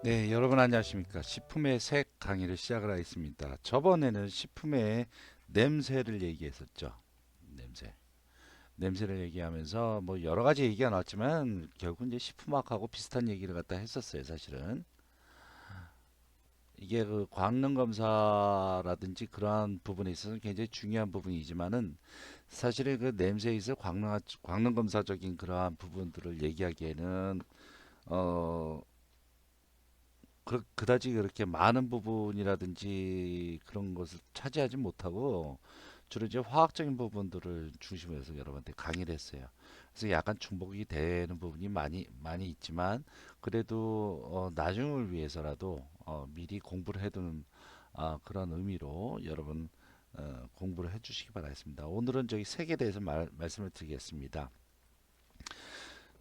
네, 여러분 안녕하십니까? 식품의 색 강의를 시작을 하겠습니다. 저번에는 식품의 냄새를 얘기했었죠. 냄새. 냄새를 얘기하면서 뭐 여러 가지 얘기가 나왔지만 결국 이제 식품학하고 비슷한 얘기를 갖다 했었어요, 사실은. 이게 그 광능 검사라든지 그러한 부분에 있어서 굉장히 중요한 부분이지만은 사실은 그 냄새에 있어 광능 검사적인 그러한 부분들을 얘기하기에는 어 그다지 그렇게 많은 부분이라든지 그런 것을 차지하지 못하고 주로 이제 화학적인 부분들을 중심으로 해서 여러분한테 강의를 했어요. 그래서 약간 중복이 되는 부분이 많이 있지만 그래도 나중을 위해서라도 미리 공부를 해두는 그런 의미로 여러분 공부를 해주시기 바라겠습니다. 오늘은 저기 색에 대해서 말씀을 드리겠습니다.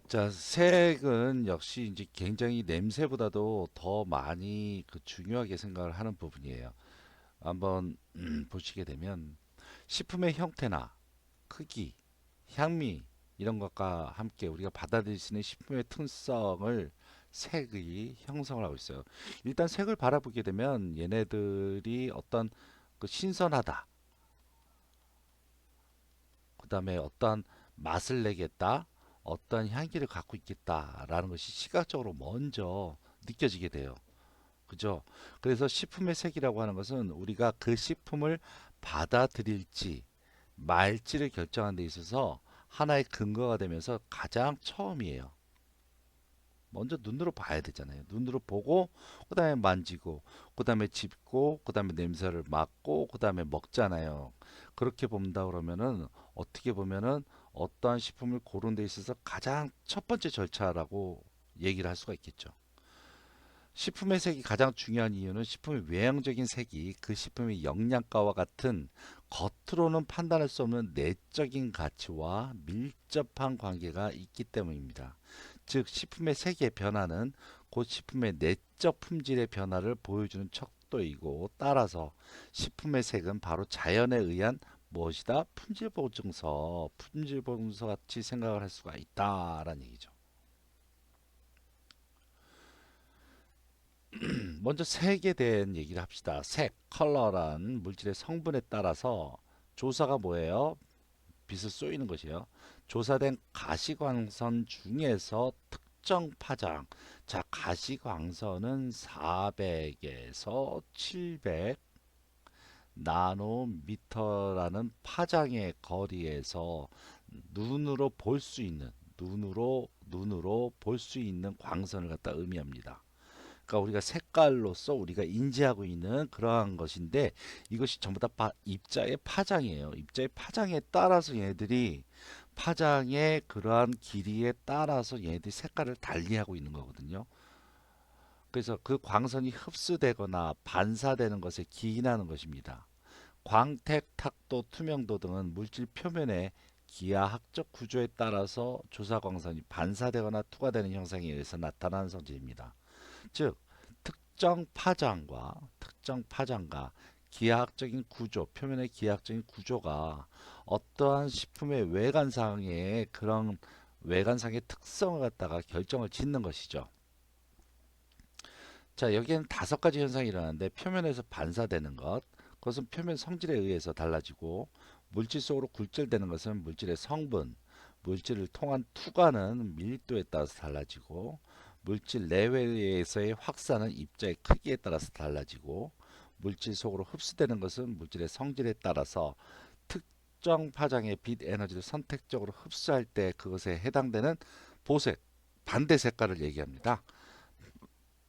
자, 색은 역시 이제 굉장히 냄새보다도 더 많이 그 중요하게 생각을 하는 부분이에요. 한번 보시게 되면 식품의 형태나 크기, 향미 이런 것과 함께 우리가 받아들일 수 있는 식품의 특성을 색이 형성을 하고 있어요. 일단 색을 바라보게 되면 얘네들이 어떤 그 신선하다, 그 다음에 어떤 맛을 내겠다, 어떤 향기를 갖고 있겠다라는 것이 시각적으로 먼저 느껴지게 돼요. 그죠? 그래서 식품의 색이라고 하는 것은 우리가 그 식품을 받아들일지 말지를 결정하는 데 있어서 하나의 근거가 되면서 가장 처음이에요. 먼저 눈으로 봐야 되잖아요. 눈으로 보고 그다음에 만지고 그다음에 짚고 그다음에 냄새를 맡고 그다음에 먹잖아요. 그렇게 본다 그러면은 어떻게 보면은 어떠한 식품을 고른 데 있어서 가장 첫 번째 절차라고 얘기를 할 수가 있겠죠. 식품의 색이 가장 중요한 이유는 식품의 외형적인 색이 그 식품의 영양가와 같은 겉으로는 판단할 수 없는 내적인 가치와 밀접한 관계가 있기 때문입니다. 즉, 식품의 색의 변화는 곧 식품의 내적 품질의 변화를 보여주는 척도이고, 따라서 식품의 색은 바로 자연에 의한 무엇이다? 품질 보증서 같이 생각을 할 수가 있다라는 얘기죠. 먼저 색에 대한 얘기를 합시다. 색, 컬러란 물질의 성분에 따라서 조사가 뭐예요? 빛을 쏘이는 것이에요. 조사된 가시광선 중에서 특정 파장. 자, 가시광선은 400에서 700 나노미터라는 파장의 거리에서 눈으로 볼 수 있는 눈으로 볼 수 있는 광선을 갖다 의미합니다. 그러니까 우리가 색깔로서 우리가 인지하고 있는 그러한 것인데 이것이 전부 다 입자의 파장이에요. 입자의 파장에 따라서 얘들이 파장의 그러한 길이에 따라서 얘들이 색깔을 달리하고 있는 거거든요. 그래서 그 광선이 흡수되거나 반사되는 것에 기인하는 것입니다. 광택, 탁도, 투명도 등은 물질 표면의 기하학적 구조에 따라서 조사 광선이 반사되거나 투과되는 형상에 의해서 나타나는 성질입니다. 즉 특정 파장과 기하학적인 구조, 표면의 기하학적인 구조가 어떠한 식품의 외관상의 그런 외관상의 특성을 갖다가 결정을 짓는 것이죠. 자, 여기에는 다섯 가지 현상이 일어나는데 표면에서 반사되는 것, 그것은 표면 성질에 의해서 달라지고 물질 속으로 굴절되는 것은 물질의 성분, 물질을 통한 투과는 밀도에 따라서 달라지고 물질 내외에서의 확산은 입자의 크기에 따라서 달라지고 물질 속으로 흡수되는 것은 물질의 성질에 따라서 특정 파장의 빛 에너지를 선택적으로 흡수할 때 그것에 해당되는 보색, 반대 색깔을 얘기합니다.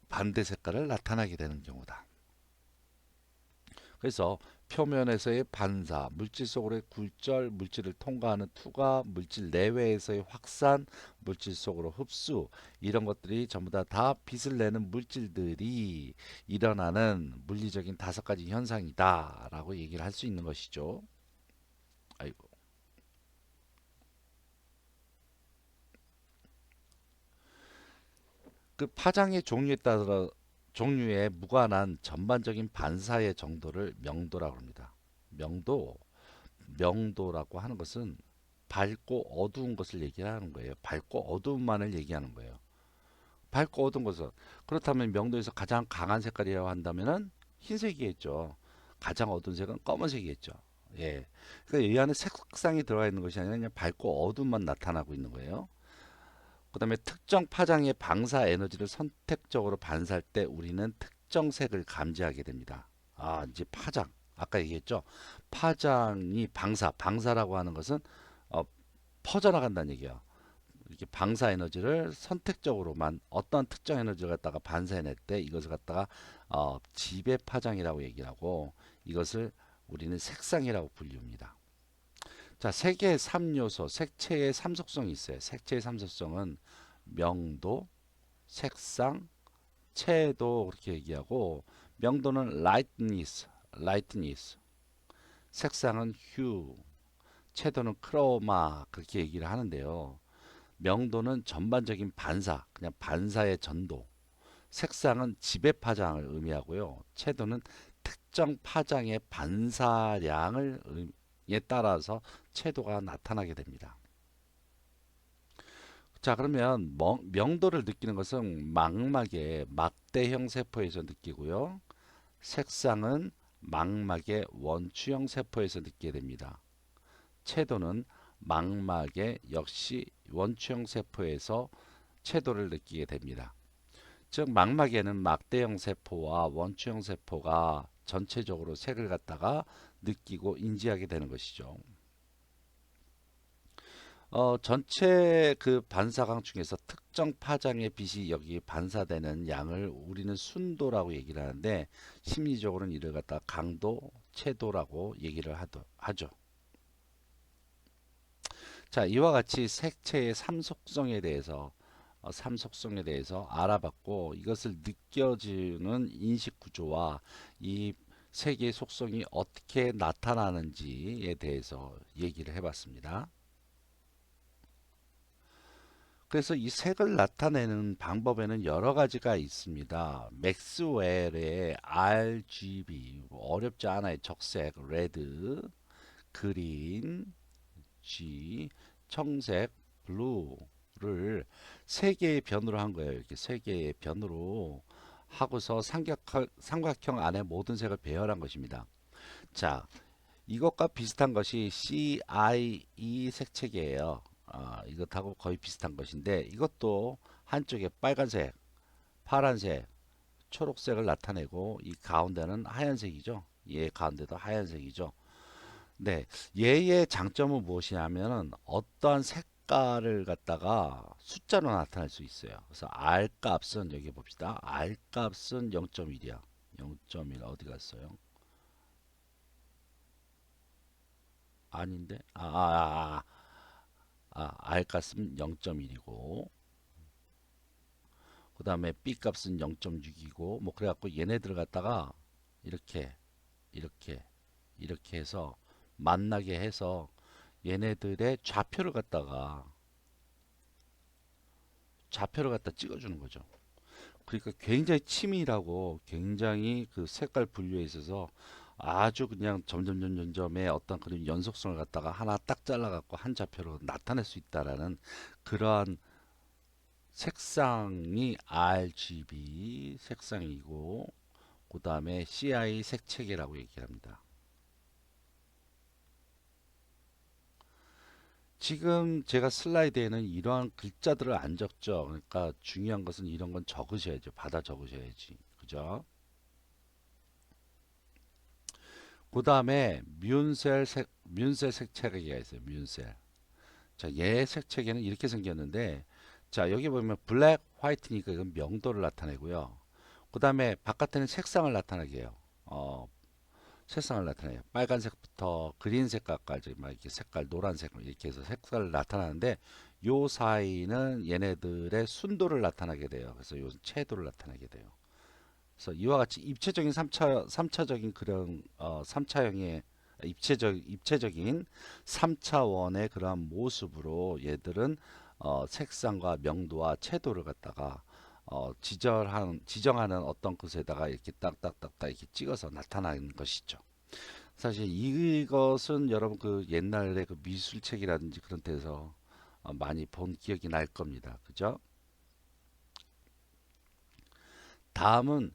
반대 색깔을 나타나게 되는 경우다. 그래서 표면에서의 반사, 물질 속으로의 굴절, 물질을 통과하는 투과, 물질 내외에서의 확산, 물질 속으로 흡수 이런 것들이 전부 다 빛을 내는 물질들이 일어나는 물리적인 다섯 가지 현상이다라고 얘기를 할 수 있는 것이죠. 아이고. 그 파장의 종류에 따라 종류에 무관한 전반적인 반사의 정도를 명도라고 합니다. 명도 명도라고 하는 것은 밝고 어두운 것을 얘기하는 거예요. 밝고 어두움만을 얘기하는 거예요. 밝고 어두운 것은 그렇다면 명도에서 가장 강한 색깔이라고 한다면은 흰색이겠죠. 가장 어두운 색은 검은색이겠죠. 예. 그러니까 이 안에 색상이 들어가 있는 것이 아니라 그냥 밝고 어두움만 나타나고 있는 거예요. 그다음에 특정 파장의 방사 에너지를 선택적으로 반사할 때 우리는 특정 색을 감지하게 됩니다. 아, 이제 파장. 아까 얘기했죠. 파장이 방사라고 하는 것은 어, 퍼져나간다는 얘기예요. 이렇게 방사 에너지를 선택적으로만 어떤 특정 에너지를 갖다가 반사해낼 때 이것을 갖다가 지배 파장이라고 얘기를 하고 이것을 우리는 색상이라고 불립니다. 자, 색의 3요소, 색채의 3속성이 있어요. 색채의 3속성은 명도, 색상, 채도 그렇게 얘기하고 명도는 lightness, 색상은 hue, 채도는 크로마 그렇게 얘기를 하는데요. 명도는 전반적인 반사, 그냥 반사의 전도. 색상은 지배 파장을 의미하고요. 채도는 특정 파장의 반사량을 에 따라서 채도가 나타나게 됩니다. 자, 그러면 명도를 느끼는 것은 망막의 막대형 세포에서 느끼고요. 색상은 망막의 원추형 세포에서 느끼게 됩니다. 채도는 망막의 역시 원추형 세포에서 채도를 느끼게 됩니다. 즉 망막에는 막대형 세포와 원추형 세포가 전체적으로 색을 갖다가 느끼고 인지하게 되는 것이죠. 전체 그 반사광 중에서 특정 파장의 빛이 여기 반사되는 양을 우리는 순도라고 얘기를 하는데 심리적으로는 이를 갖다 강도, 채도라고 얘기를 하죠. 자, 이와 같이 색채의 삼속성에 대해서 알아봤고 이것을 느껴지는 인식 구조와 이 색의 속성이 어떻게 나타나는지에 대해서 얘기를 해봤습니다. 그래서 이 색을 나타내는 방법에는 여러 가지가 있습니다. 맥스웰의 RGB, 어렵지 않아요. 적색, 레드, 그린, G, 청색, 블루를 세 개의 변으로 한 거예요. 이렇게 세 개의 변으로 하고서 삼각형 안에 모든 색을 배열한 것입니다. 자, 이것과 비슷한 것이 CIE 색채계예요. 이것하고 거의 비슷한 것인데 이것도 한쪽에 빨간색, 파란색, 초록색을 나타내고 이 가운데는 하얀색이죠. 얘 가운데도 하얀색이죠. 네, 얘의 장점은 무엇이냐면은 어떠한 색깔을 갖다가 숫자로 나타낼 수 있어요. 그래서 R 값은 여기 봅시다. R 값은 0.1이야. 0.1 어디 갔어요? 아닌데? R 값은 0.1이고 그 다음에 B 값은 0.6이고 뭐 그래갖고 얘네들 갖다가 이렇게 이렇게 이렇게 해서 만나게 해서 얘네들의 좌표를 갖다 찍어주는 거죠. 그러니까 굉장히 치밀하고 굉장히 그 색깔 분류에 있어서 아주 그냥 점점점점점의 어떤 그런 연속성을 갖다가 하나 딱 잘라갖고 한 좌표로 나타낼 수 있다라는 그러한 색상이 RGB 색상이고 그 다음에 CI 색채계라고 얘기합니다. 지금 제가 슬라이드에는 이러한 글자들을 안 적죠. 그러니까 중요한 것은 이런 건 적으셔야죠. 받아 적으셔야지. 그죠? 그 다음에 뮨셀 색채계가 있어요. 뮨셀. 자, 얘 색채계는 이렇게 생겼는데, 자, 여기 보면 블랙, 화이트니까 이건 명도를 나타내고요. 그 다음에 바깥에는 색상을 나타나게 해요. 색상을 나타내요. 빨간색부터 그린색깔까지 막 이렇게 색깔, 노란색 이렇게 해서 색깔을 나타나는데, 요 사이는 얘네들의 순도를 나타나게 돼요. 그래서 요 채도를 나타내게 돼요. 그래서 이와 같이 입체적인 삼차적인 그런 3차형의 입체적인 3차원의 그러한 모습으로 얘들은 색상과 명도와 채도를 갖다가 지정하는 어떤 것에다가 이렇게 딱딱딱딱 이렇게 찍어서 나타나는 것이죠. 사실 이것은 여러분 그 옛날에 그 미술책이라든지 그런 데서 많이 본 기억이 날 겁니다. 그죠? 다음은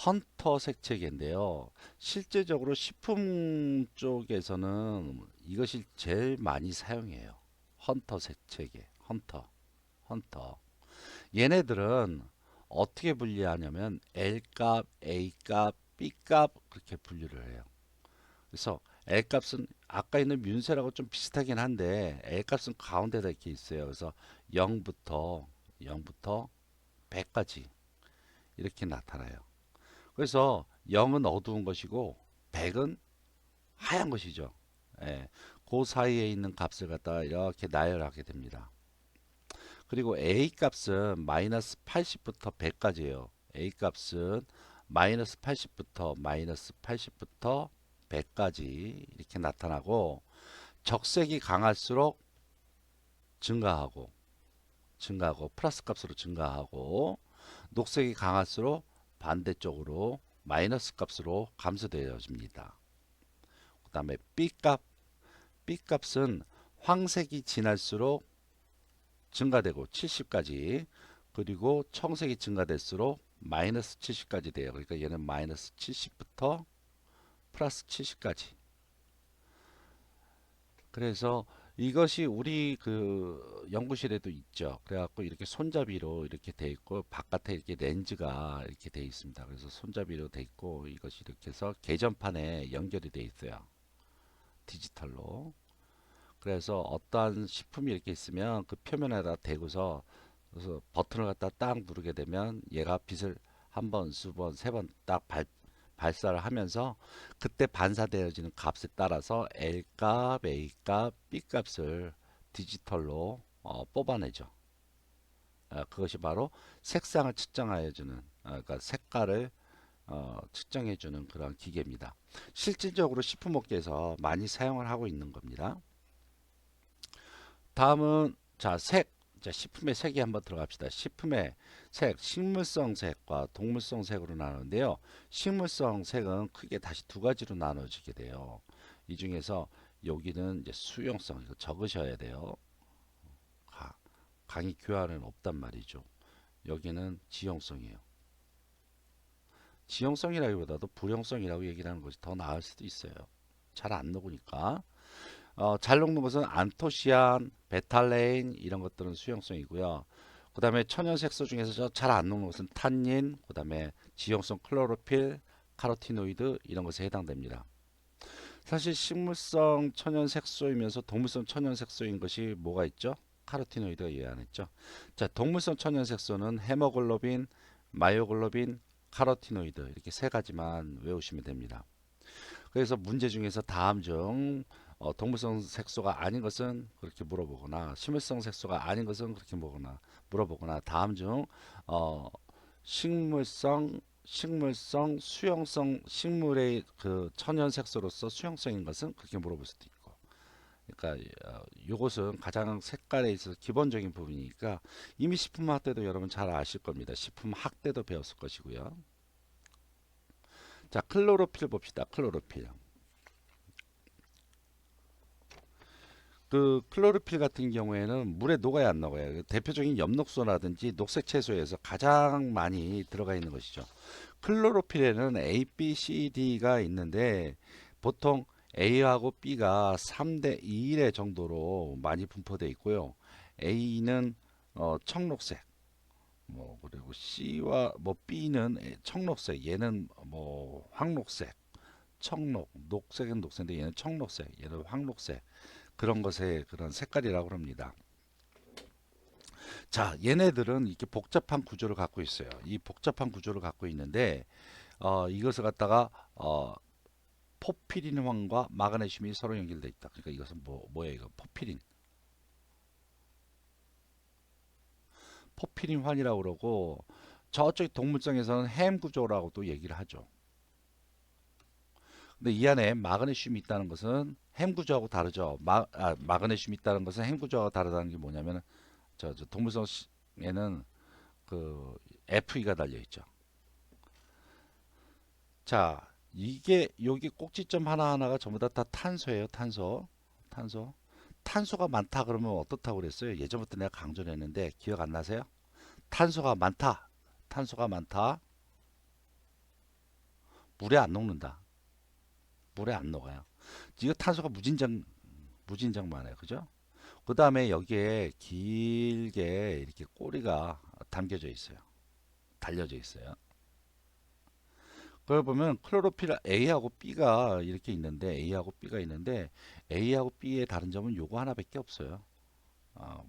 헌터 색채계인데요. 실제적으로 식품 쪽에서는 이것이 제일 많이 사용해요. 헌터 색채계, 헌터. 얘네들은 어떻게 분리하냐면 L값, A값, B값 그렇게 분류를 해요. 그래서 L값은 아까 있는 뮌셀하고 좀 비슷하긴 한데 L값은 가운데다 이렇게 있어요. 그래서 0부터 100까지 이렇게 나타나요. 그래서 0은 어두운 것이고 100은 하얀 것이죠. 예, 그 사이에 있는 값을 갖다가 이렇게 나열하게 됩니다. 그리고 A 값은 마이너스 80부터 100까지예요. A 값은 마이너스 80부터 100까지 이렇게 나타나고 적색이 강할수록 증가하고 플러스 값으로 증가하고 녹색이 강할수록 반대쪽으로 마이너스 값으로 감소되어집니다. 그 다음에 B값은 황색이 진할수록 증가되고 70까지 그리고 청색이 증가될수록 마이너스 70까지 돼요. 그러니까 얘는 마이너스 70부터 플러스 70까지. 그래서 이것이 우리 그 연구실에도 있죠. 그래갖고 이렇게 손잡이로 이렇게 돼 있고 바깥에 이렇게 렌즈가 이렇게 돼 있습니다. 그래서 손잡이로 돼 있고 이것이 이렇게 해서 계전판에 연결이 돼 있어요. 디지털로. 그래서 어떠한 식품이 이렇게 있으면 그 표면에다 대고서 그래서 버튼을 갖다 딱 누르게 되면 얘가 빛을 한 번, 수 번, 세 번 딱 발사를 하면서 그때 반사되어지는 값에 따라서 L값, A값, B값을 디지털로 뽑아내죠. 그것이 바로 색상을 측정하여주는 그러니까 색깔을 측정해주는 그런 기계입니다. 실질적으로 식품업계에서 많이 사용을 하고 있는 겁니다. 다음은 자, 식품의 색이 한번 들어갑시다. 식품의 색, 식물성 색과 동물성 색으로 나누는데요. 식물성 색은 크게 다시 두 가지로 나눠지게 돼요. 이 중에서 여기는 이제 수용성, 이거 적으셔야 돼요. 강의 교환은 없단 말이죠. 여기는 지용성이에요. 지용성이라기보다도 불용성이라고 얘기를 하는 것이 더 나을 수도 있어요. 잘 안 녹으니까. 잘 녹는 것은 안토시안, 베탈레인 이런 것들은 수용성이고요. 그 다음에 천연색소 중에서 잘 안 녹는 것은 탄닌, 그 다음에 지용성 클로로필, 카로티노이드 이런 것에 해당됩니다. 사실 식물성 천연색소이면서 동물성 천연색소인 것이 뭐가 있죠? 카로티노이드가 이해 안 했죠? 자, 동물성 천연색소는 헤모글로빈, 마이오글로빈, 카로티노이드 이렇게 세 가지만 외우시면 됩니다. 그래서 문제 중에서 다음 중 동물성 색소가 아닌 것은 그렇게 물어보거나 식물성 색소가 아닌 것은 그렇게 물어보거나 다음 중 어, 식물성 수용성 식물의 그 천연 색소로서 수용성인 것은 그렇게 물어볼 수도 있고 그러니까 이것은 가장 색깔에 있어서 기본적인 부분이니까 이미 식품학 때도 여러분 잘 아실 겁니다. 식품학 때도 배웠을 것이고요. 자, 클로로필 봅시다. 클로로필. 그 클로로필 같은 경우에는 물에 녹아야 안 녹아요. 대표적인 엽록소라든지 녹색 채소에서 가장 많이 들어가 있는 것이죠. 클로로필에는 A, B, C, D가 있는데 보통 A하고 B가 3대 2의 정도로 많이 분포되어 있고요. A는 청록색, 뭐 그리고 C와 뭐 B는 청록색, 얘는 뭐 황록색, 녹색은 녹색인데 얘는 청록색, 얘는 황록색. 그런 것의 그런 색깔이라고 합니다. 자, 얘네들은 이렇게 복잡한 구조를 갖고 있어요. 이 복잡한 구조를 갖고 있는데 이것을 갖다가 포피린황과 마그네슘이 서로 연결되어 있다. 그러니까 이것은 뭐예요? 이거 포피린환이라고 그러고 저쪽 동물성에서는 햄 구조라고도 얘기를 하죠. 근데 이 안에 마그네슘이 있다는 것은 햄 구조하고 다르죠. 마그네슘이 있다는 것은 햄 구조하고 다르다는 게 뭐냐면 저 동물성에는 그 FE가 달려 있죠. 자, 이게 여기 꼭지점 하나하나가 전부 다 탄소예요. 탄소. 탄소가 많다 그러면 어떻다고 그랬어요? 예전부터 내가 강조를 했는데 기억 안 나세요? 탄소가 많다. 탄소가 많다. 물에 안 녹는다. 물에 안 녹아요. 이거 탄소가 무진장 많아요. 그죠? 그 다음에 여기에 길게 이렇게 꼬리가 담겨져 있어요. 달려져 있어요. 그걸 보면 클로로필 A하고 B가 이렇게 있는데 A하고 B가 있는데 A하고 B의 다른 점은 요거 하나밖에 없어요. 어,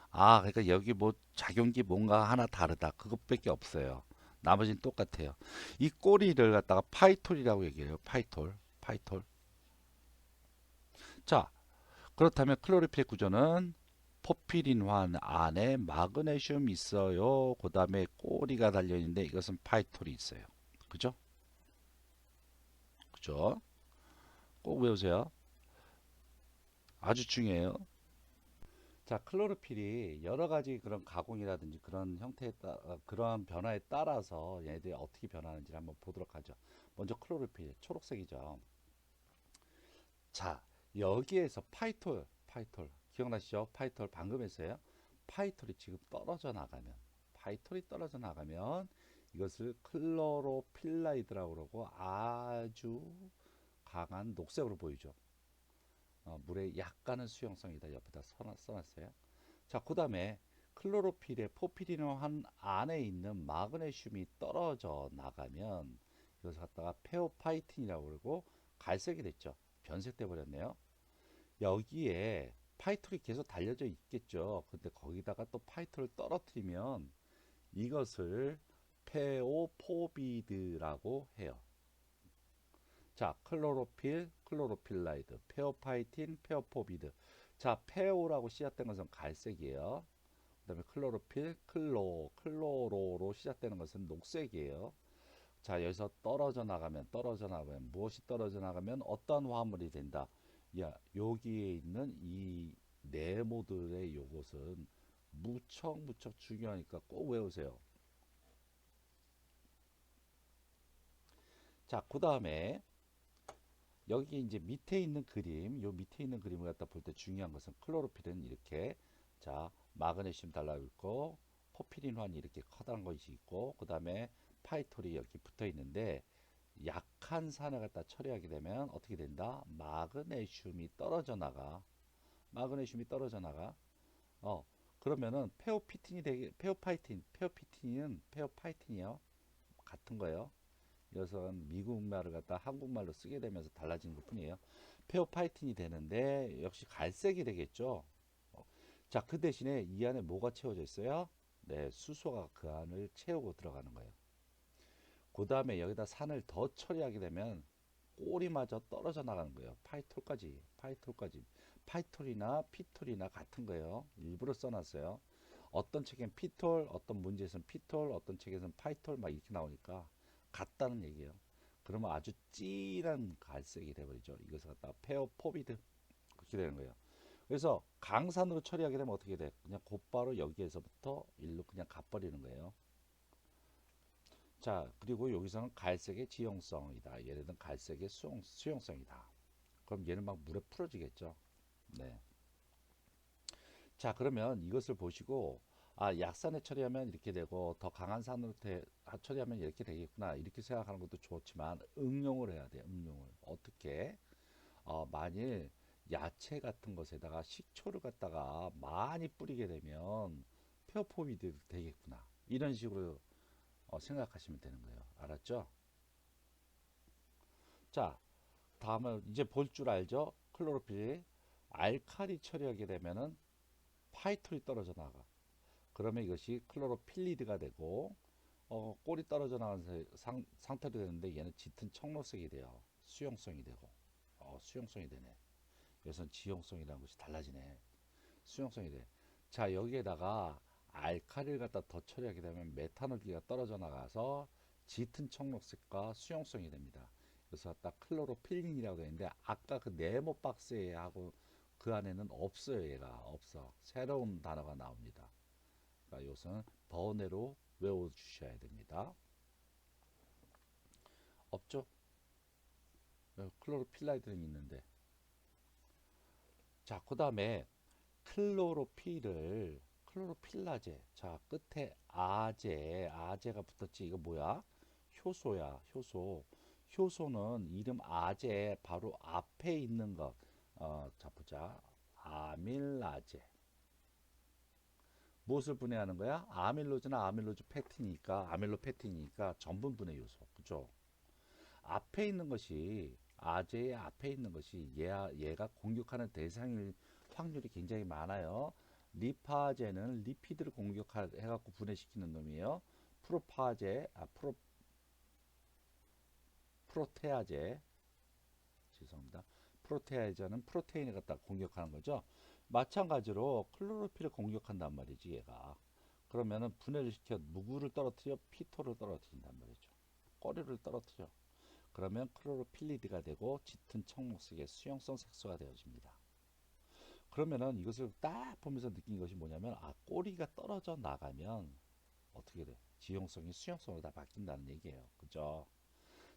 그러니까 여기 뭐 작용기 뭔가 하나 다르다. 그것밖에 없어요. 나머지는 똑같아요. 이 꼬리를 갖다가 파이톨이라고 얘기해요. 파이톨. 자, 그렇다면 클로로필의 구조는 포피린환 안에 마그네슘 있어요. 그 다음에 꼬리가 달려 있는데 이것은 파이톨이 있어요. 그죠? 그죠? 꼭 외우세요. 아주 중요해요. 자, 클로로필이 여러 가지 그런 가공이라든지 그런 그러한 변화에 따라서 얘네들이 어떻게 변하는지 한번 보도록 하죠. 먼저 클로로필, 초록색이죠. 자, 여기에서 파이톨 기억나시죠? 파이톨 방금 했어요. 파이톨이 지금 파이톨이 떨어져 나가면 이것을 클로로필라이드라고 그러고 아주 강한 녹색으로 보이죠. 물에 약간은 수용성이다. 옆에다 써놨어요. 자, 그 다음에 클로로필의 포피린한 안에 있는 마그네슘이 떨어져 나가면 이것을 갖다가 페오파이틴이라고 그러고 갈색이 됐죠. 변색돼 버렸네요. 여기에 파이톨이 계속 달려져 있겠죠. 근데 거기다가 또 파이톨을 떨어뜨리면 이것을 페오포비드라고 해요. 자, 클로로필라이드, 페오파이틴, 페오포비드. 자, 페오라고 시작된 것은 갈색이에요. 그다음에 클로로필, 클로로로 시작되는 것은 녹색이에요. 자, 여기서 떨어져 나가면 무엇이 떨어져 나가면 어떤 화합물이 된다. 야, 여기에 있는 이 네모들의 요것은 무척 중요하니까 꼭 외우세요. 자, 그 다음에 여기 이제 밑에 있는 요 밑에 있는 그림을 갖다 볼 때 중요한 것은 클로로필은 이렇게 자 마그네슘 달라 있고 포피린환이 이렇게 커다란 것이 있고 그 다음에 파이톨이 여기 붙어 있는데 약한 산을 갖다 처리하게 되면 어떻게 된다? 마그네슘이 떨어져 나가. 마그네슘이 떨어져 나가. 어 그러면은 페오파이틴은 같은 거예요. 이것은 미국 말을 갖다 한국말로 쓰게 되면서 달라지는 것 뿐이에요. 페오파이틴이 되는데 역시 갈색이 되겠죠. 자, 그 대신에 이 안에 뭐가 채워져 있어요? 네, 수소가 그 안을 채우고 들어가는 거예요. 그 다음에 여기다 산을 더 처리하게 되면 꼬리마저 떨어져 나가는 거예요. 파이톨이나 피톨이나 같은 거예요. 일부러 써놨어요. 어떤 책엔 피톨, 어떤 문제에서는 피톨, 어떤 책에서는 파이톨 막 이렇게 나오니까 같다는 얘기예요. 그러면 아주 진한 갈색이 돼버리죠. 이것을 갖다가 페어포비드 그렇게 되는 거예요. 그래서 강산으로 처리하게 되면 어떻게 돼? 그냥 곧바로 여기에서부터 일로 그냥 가버리는 거예요. 자, 그리고 여기서는 갈색의 지용성이다. 얘네들은 갈색의 수용성이다. 그럼 얘는 막 물에 풀어지겠죠. 네. 자, 그러면 이것을 보시고 약산에 처리하면 이렇게 되고 더 강한 산으로 처리하면 이렇게 되겠구나. 이렇게 생각하는 것도 좋지만 응용을 해야 돼요. 응용을. 어떻게? 만일 야채 같은 것에다가 식초를 갖다가 많이 뿌리게 되면 페어포비드 되겠구나. 이런 식으로 생각하시면 되는 거예요. 알았죠? 자, 다음은 이제 볼 줄 알죠? 클로로필 알칼리 처리하게 되면은 파이톨이 떨어져 나가. 그러면 이것이 클로로필리드가 되고 꼬리 떨어져 나간 상태로 되는데 얘는 짙은 청록색이 돼요. 수용성이 되고 수용성이 되네. 여기서 지용성이라는 것이 달라지네. 수용성이 돼. 자, 여기에다가 알칼리를 갖다 더 처리하게 되면 메탄올기가 떨어져 나가서 짙은 청록색과 수용성이 됩니다. 그래서 갖다 클로로필린이라고 되어 있는데 아까 그 네모 박스에 하고 그 안에는 없어요. 얘가 없어. 새로운 단어가 나옵니다. 그러니까 이것은 번외로 외워주셔야 됩니다. 없죠? 클로로필라이드는 있는데. 자, 그 다음에 클로로필라제. 자, 끝에 아제가 붙었지. 이거 뭐야? 효소야, 효소. 효소는 이름 아제 바로 앞에 있는 것. 자 보자. 아밀라제. 무엇을 분해하는 거야? 아밀로즈는 아밀로즈 패티니까 아밀로 패티니까 전분 분해 요소. 그죠? 앞에 있는 것이 아제의 앞에 있는 것이 얘가 공격하는 대상일 확률이 굉장히 많아요. 리파제는 리피드를 공격해갖고 분해시키는 놈이에요. 프로파제, 프로테아제, 죄송합니다. 프로테아제는 프로테인을 갖다 공격하는 거죠. 마찬가지로 클로로필을 공격한단 말이지 얘가. 그러면은 분해를 시켜 누구를 떨어뜨려? 피토를 떨어뜨린단 말이죠. 꼬리를 떨어뜨려. 그러면 클로로필리드가 되고 짙은 청록색의 수용성 색소가 되어집니다. 그러면은 이것을 딱 보면서 느낀 것이 뭐냐면 꼬리가 떨어져 나가면 어떻게 돼? 지용성이 수용성으로 다 바뀐다는 얘기예요. 그죠?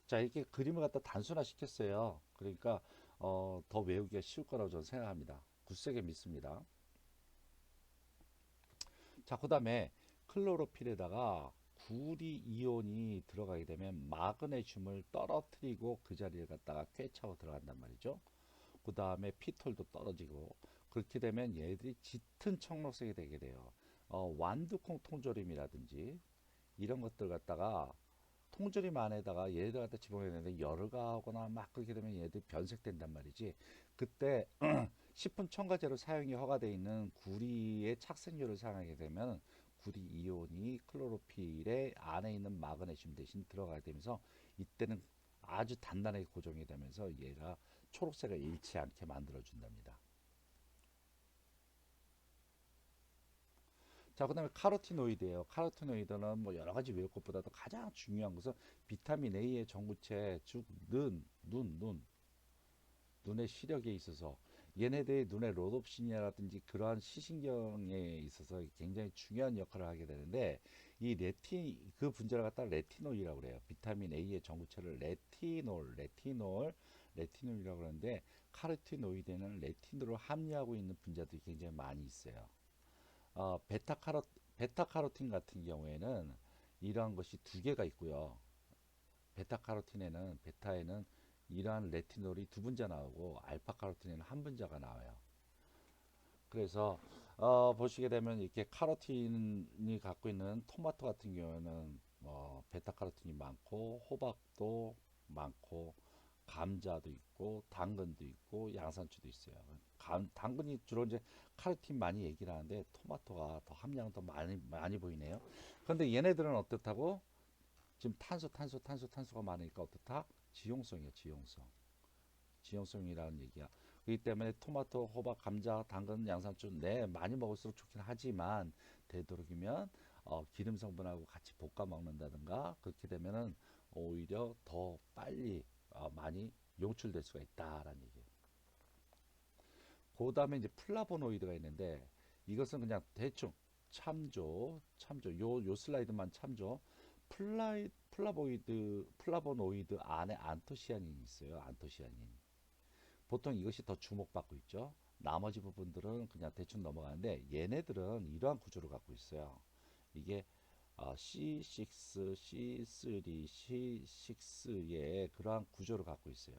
자, 이렇게 그림을 갖다 단순화 시켰어요. 그러니까 더 외우기가 쉬울 거라고 저는 생각합니다. 굳세게 믿습니다. 자, 그 다음에 클로로필에다가 구리 이온이 들어가게 되면 마그네슘을 떨어뜨리고 그 자리를 갖다가 꿰차고 들어간단 말이죠. 그 다음에 피톨도 떨어지고 그렇게 되면 얘들이 짙은 청록색이 되게 돼요. 완두콩 통조림이라든지 이런 것들 갖다가 통조림 안에다가 얘들 갖다 집어넣어야 되는데 열을 가하거나 막 그렇게 되면 얘들이 변색된단 말이지. 그때 식품 첨가제로 사용이 허가되어 있는 구리의 착색료를 사용하게 되면 구리 이온이 클로로필의 안에 있는 마그네슘 대신 들어가게 되면서 이때는 아주 단단하게 고정이 되면서 얘가 초록색을 잃지 않게 만들어 준답니다. 자, 그다음에 카로티노이드예요. 카로티노이드는 뭐 여러 가지 외울 것보다도 가장 중요한 것은 비타민 A의 전구체, 즉 눈의 시력에 있어서 얘네들이 눈의 로놉신이라든지 그러한 시신경에 있어서 굉장히 중요한 역할을 하게 되는데 이 그 분자를 갖다 레티놀이라고 그래요. 비타민 A의 전구체를 레티놀이라고 그러는데 카로티노이드에는 레티놀을 함유하고 있는 분자들이 굉장히 많이 있어요. 베타카로틴 같은 경우에는 이러한 것이 두 개가 있고요. 베타에는 이러한 레티놀이 두 분자 나오고 알파카로틴에는 한 분자가 나와요. 그래서 보시게 되면 이렇게 카로틴이 갖고 있는 토마토 같은 경우에는 베타카로틴이 많고 호박도 많고 감자도 있고 당근도 있고 양상추도 있어요. 당근이 주로 이제 카로틴 많이 얘기를 하는데 토마토가 더 함량은 더 많이 보이네요. 그런데 얘네들은 어떻다고? 지금 탄소가 많으니까 어떻다? 지용성이야, 지용성. 지용성이라는 얘기야. 그렇기 때문에 토마토, 호박, 감자, 당근, 양상추 네 많이 먹을수록 좋긴 하지만 되도록이면 기름 성분하고 같이 볶아 먹는다든가 그렇게 되면은 오히려 더 빨리 많이 용출될 수가 있다라는 얘기예요. 그 다음에 이제 플라보노이드가 있는데 이것은 그냥 대충 참조 요 슬라이드만 참조. 플라보노이드 안에 안토시아닌이 있어요. 안토시아닌. 보통 이것이 더 주목받고 있죠. 나머지 부분들은 그냥 대충 넘어가는데 얘네들은 이러한 구조를 갖고 있어요. 이게 C6, C3, C6의 그러한 구조를 갖고 있어요.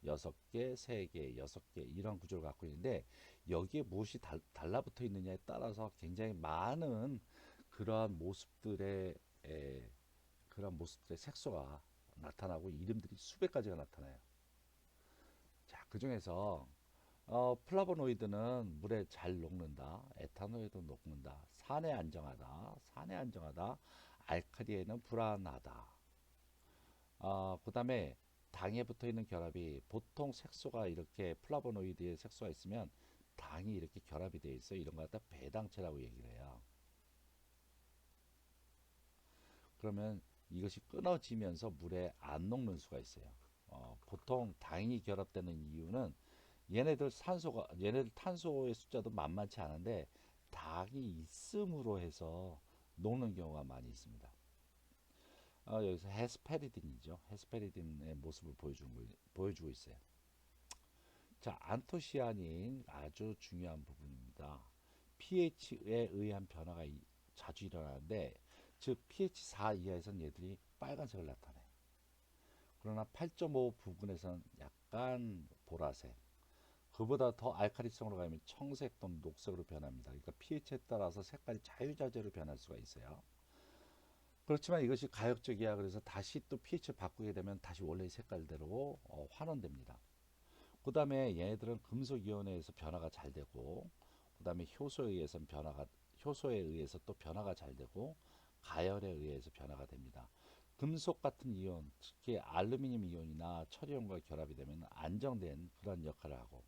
6개, 3개, 6개 이런 구조를 갖고 있는데 여기에 무엇이 달라붙어 있느냐에 따라서 굉장히 많은 그러한 모습들의 색소가 나타나고 이름들이 수백 가지가 나타나요. 자, 그 중에서 플라보노이드는 물에 잘 녹는다. 에탄올에도 녹는다. 산에 안정하다. 알칼리에는 불안하다. 그 다음에 당에 붙어 있는 결합이 보통 색소가 이렇게 플라보노이드의 색소가 있으면 당이 이렇게 결합이 되어 있어요. 이런 걸 갖다 배당체라고 얘기를 해요. 그러면 이것이 끊어지면서 물에 안 녹는 수가 있어요. 보통 당이 결합되는 이유는 얘네들 탄소의 숫자도 만만치 않은데 당이 있음으로 해서 녹는 경우가 많이 있습니다. 여기서 헤스페리딘이죠. 헤스페리딘의 모습을 보여주고 있어요. 자, 안토시아닌 아주 중요한 부분입니다. pH에 의한 변화가 자주 일어나는데 즉 pH 4 이하에서는 얘들이 빨간색을 나타내. 그러나 8.5 부근에서는 약간 보라색, 그보다 더 알칼리성으로 가면 청색 또는 녹색으로 변합니다. 그러니까 pH에 따라서 색깔이 자유자재로 변할 수가 있어요. 그렇지만 이것이 가역적이야. 그래서 다시 또 pH를 바꾸게 되면 다시 원래의 색깔대로 환원됩니다. 그 다음에 얘네들은 금속 이온에 의해서 변화가 잘 되고, 그 다음에 효소에 의해서 또 변화가 잘 되고, 가열에 의해서 변화가 됩니다. 금속 같은 이온, 특히 알루미늄 이온이나 철이온과 결합이 되면 안정된 그런 역할을 하고,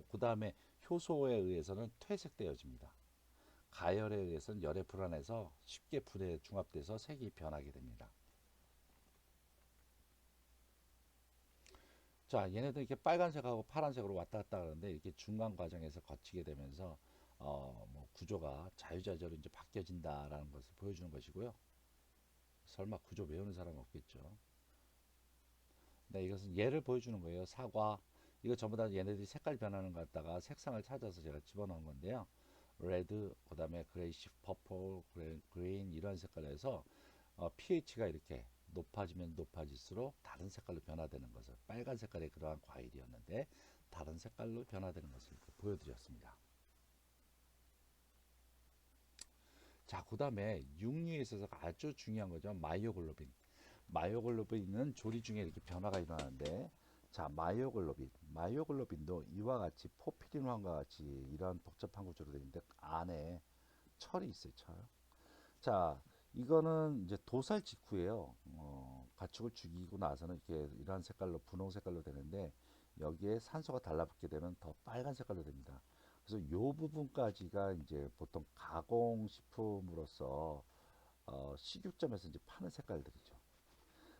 그 다음에 효소에 의해서는 퇴색되어집니다. 가열에 의해서는 열에 불어나서 쉽게 불에 중합돼서 색이 변하게 됩니다. 자, 얘네들 이렇게 빨간색하고 파란색으로 왔다 갔다 하는데 이렇게 중간 과정에서 거치게 되면서 뭐 구조가 자유자재로 이제 바뀌어진다라는 것을 보여주는 것이고요. 설마 구조 외우는 사람 없겠죠. 네, 이것은 예를 보여주는 거예요. 사과, 이거 전부 다 얘네들이 색깔 변하는 것 같다가 색상을 찾아서 제가 집어넣은 건데요. 레드, 그 다음에 그레이시, 퍼플, 그린 이런 색깔에서 pH가 이렇게 높아지면 높아질수록 다른 색깔로 변화되는 것을, 빨간 색깔의 그러한 과일이었는데 다른 색깔로 변화되는 것을 이렇게 보여드렸습니다. 자, 그 다음에 육류에 있어서 아주 중요한 거죠. 마이오글로빈. 마이오글로빈은 조리 중에 이렇게 변화가 일어나는데, 자, 마이오글로빈도 이와 같이 포피린화과 같이 이런 복잡한 구조로 되어 있는데 안에 철이 있어요. 철. 자, 이거는 이제 도살 직후에요. 가축을 죽이고 나서는 이렇게 이러한 색깔로 분홍 색깔로 되는데 여기에 산소가 달라붙게 되면 더 빨간 색깔로 됩니다. 그래서 요 부분까지가 이제 보통 가공식품으로서 식육점에서 이제 파는 색깔들이죠.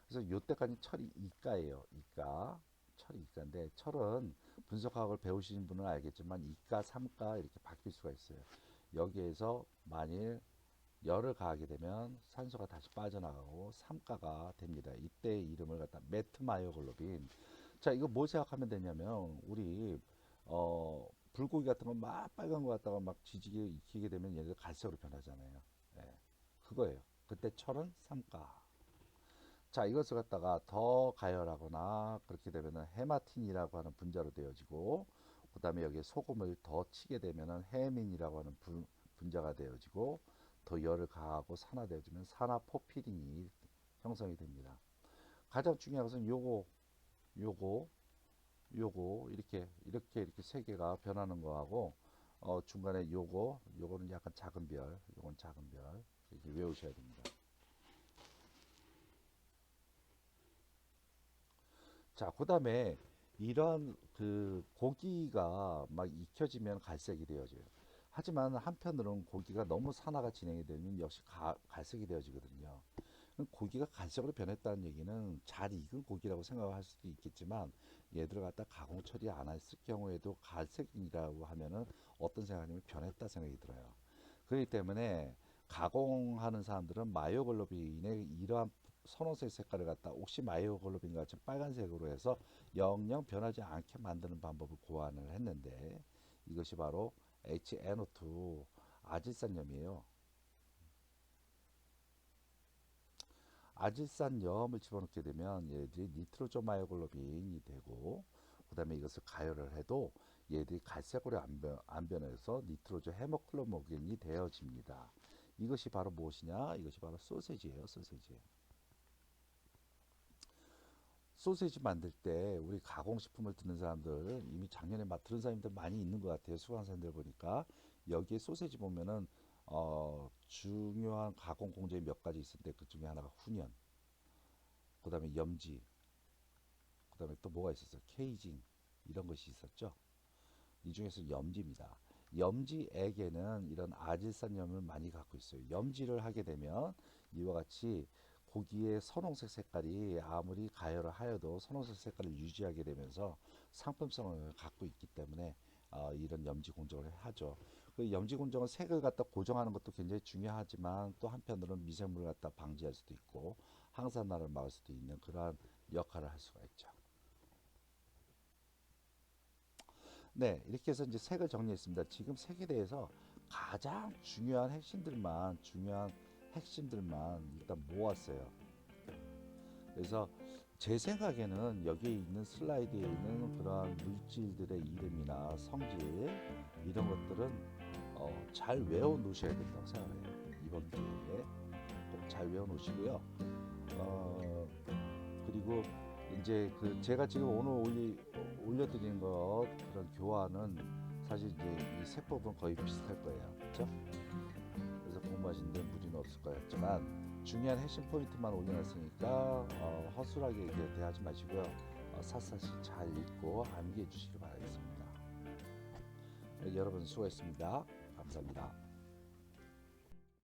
그래서 요때까지 철이 이가예요. 이가. 철이 이가인데 철은 분석학을 배우시는 분은 알겠지만 이가, 삼가 이렇게 바뀔 수가 있어요. 여기에서 만일 열을 가하게 되면 산소가 다시 빠져나가고 삼가가 됩니다. 이때 이름을 갖다 메트마이오글로빈. 자, 이거 뭐 생각하면 되냐면 우리 불고기 같은 거 막 빨간 거 갖다가 막 지지게 익히게 되면 얘네들 갈색으로 변하잖아요. 예, 그거예요. 그때 철은 삼가. 자, 이것을 갖다가 더 가열하거나 그렇게 되면은 헤마틴이라고 하는 분자로 되어지고, 그 다음에 여기에 소금을 더 치게 되면은 헤민이라고 하는 분자가 되어지고, 더 열을 가하고 산화되어지면 산화포피린이 형성이 됩니다. 가장 중요한 것은 요거, 이렇게 세 개가 변하는 거하고, 중간에 요거는 약간 작은 별, 요건 작은 별, 이렇게 외우셔야 됩니다. 자, 그 다음에 이런 그 고기가 막 익혀지면 갈색이 되어져요. 하지만 한편으로는 고기가 너무 산화가 진행이 되면 역시 갈색이 되어지거든요. 고기가 갈색으로 변했다는 얘기는 잘 익은 고기라고 생각할 수도 있겠지만 얘들을 갖다 가공 처리 안 했을 경우에도 갈색이라고 하면은 어떤 생각이냐면 변했다 생각이 들어요. 그렇기 때문에 가공하는 사람들은 마이오글로빈의 이러한 선호색 색깔을 갖다 옥시 마이오글로빈 같이 빨간색으로 해서 영영 변하지 않게 만드는 방법을 고안을 했는데 이것이 바로 HNO2 아질산염이에요. 아질산염을 집어넣게 되면 얘들이 니트로조마이오글로빈이 되고 그 다음에 이것을 가열을 해도 얘들이 갈색으로 안 변해서 니트로조 헤모글로빈이 되어집니다. 이것이 바로 무엇이냐? 이것이 바로 소세지예요. 소세지. 소세지 만들 때 우리 가공식품을 듣는 사람들 이미 작년에 막 들은 사람들 많이 있는 것 같아요. 수강생들 보니까 여기에 소세지 보면은 중요한 가공 공정이 몇 가지 있었는데 그 중에 하나가 훈연, 그 다음에 염지, 그 다음에 또 뭐가 있었어요? 케이징 이런 것이 있었죠. 이 중에서 염지입니다. 염지액에는 이런 아질산염을 많이 갖고 있어요. 염지를 하게 되면 이와 같이 고기의 선홍색 색깔이 아무리 가열을 하여도 선홍색 색깔을 유지하게 되면서 상품성을 갖고 있기 때문에 이런 염지 공정을 하죠. 그 염지 공정은 색을 갖다 고정하는 것도 굉장히 중요하지만 또 한편으로는 미생물을 갖다 방지할 수도 있고 항산화를 막을 수도 있는 그러한 역할을 할 수가 있죠. 네, 이렇게 해서 이제 색을 정리했습니다. 지금 색에 대해서 가장 중요한 핵심들만 일단 모았어요. 그래서 제 생각에는 여기에 있는 슬라이드에 있는 그러한 물질들의 이름이나 성질 이런 것들은 잘 외워 놓으셔야 된다고 생각해요. 이번 기회에 꼭 잘 외워 놓으시고요. 어, 그리고 이제 그 제가 지금 오늘 올려드린 것 그런 교환은 사실 이제 이 세법은 거의 비슷할 거예요. 그렇죠? 그래서 공부하시는 데 무리는 없을 것 같지만 중요한 핵심 포인트만 올려놨으니까 허술하게 이렇게 대하지 마시고요. 샅샅이 잘 읽고 암기해 주시기 바라겠습니다. 네, 여러분 수고했습니다. 감사합니다.